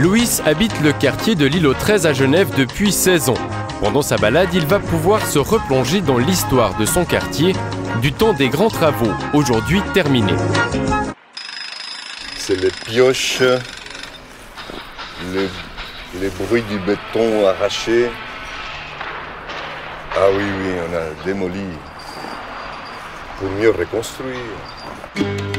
Louis habite le quartier de l'Îlot 13 à Genève depuis 16 ans. Pendant sa balade, il va pouvoir se replonger dans l'histoire de son quartier, du temps des grands travaux, aujourd'hui terminés. C'est les pioches, les bruits du béton arraché. Ah oui, on a démoli pour mieux reconstruire.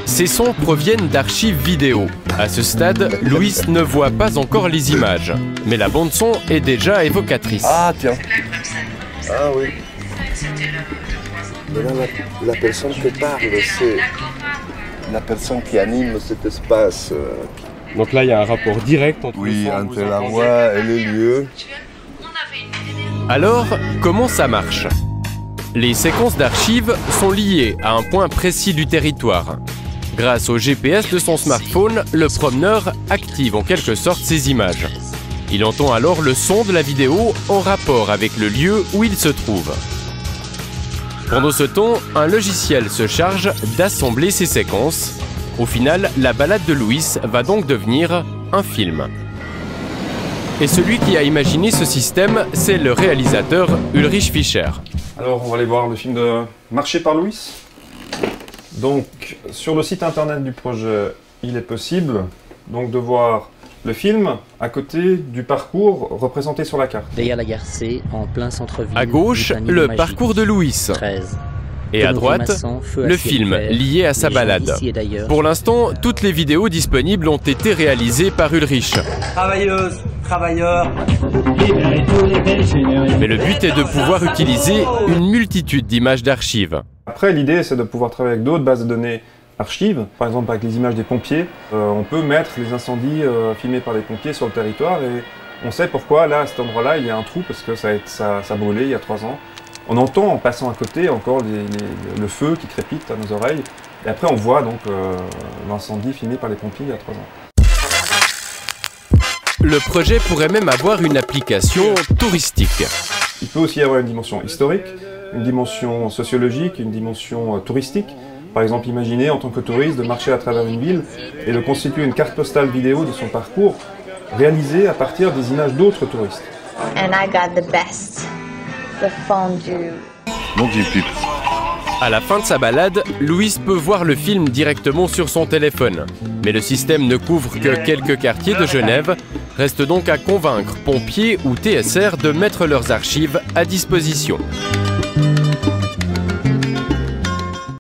Ces sons proviennent d'archives vidéo. À ce stade, Louis ne voit pas encore les images. Mais la bande-son est déjà évocatrice. Ah tiens. Ah oui. Mais là, la personne qui parle, c'est la personne qui anime cet espace. Donc là, il y a un rapport direct entre entre la voix et les lieux. Alors, comment ça marche? Les séquences d'archives sont liées à un point précis du territoire. Grâce au GPS de son smartphone, le promeneur active en quelque sorte ces images. Il entend alors le son de la vidéo en rapport avec le lieu où il se trouve. Pendant ce temps, un logiciel se charge d'assembler ces séquences. Au final, la balade de Louis va donc devenir un film. Et celui qui a imaginé ce système, c'est le réalisateur Ulrich Fischer. Alors, on va aller voir le film de Marché par Louis. Donc, sur le site internet du projet, il est possible donc de voir le film à côté du parcours représenté sur la carte. Derrière la gare C, en plein centre-ville. À gauche, le parcours de Louis. 13. Et à droite, le film lié à sa balade. Pour l'instant, toutes les vidéos disponibles ont été réalisées par Ulrich. Travailleuses, travailleurs. Mais le but est de pouvoir utiliser une multitude d'images d'archives. Après, l'idée, c'est de pouvoir travailler avec d'autres bases de données archives. Par exemple, avec les images des pompiers, on peut mettre les incendies filmés par les pompiers sur le territoire et on sait pourquoi, là, à cet endroit-là, il y a un trou parce que ça a brûlé il y a 3 ans. On entend, en passant à côté, encore le feu qui crépite à nos oreilles. Et après, on voit donc l'incendie filmé par les pompiers il y a 3 ans. Le projet pourrait même avoir une application touristique. Il peut aussi y avoir une dimension historique, une dimension sociologique, une dimension touristique. Par exemple, imaginez en tant que touriste de marcher à travers une ville et de constituer une carte postale vidéo de son parcours réalisée à partir des images d'autres touristes. And I got the best. The fondue. Donc j'ai pu. À la fin de sa balade, Louis peut voir le film directement sur son téléphone. Mais le système ne couvre que quelques quartiers de Genève. Reste donc à convaincre pompiers ou TSR de mettre leurs archives à disposition.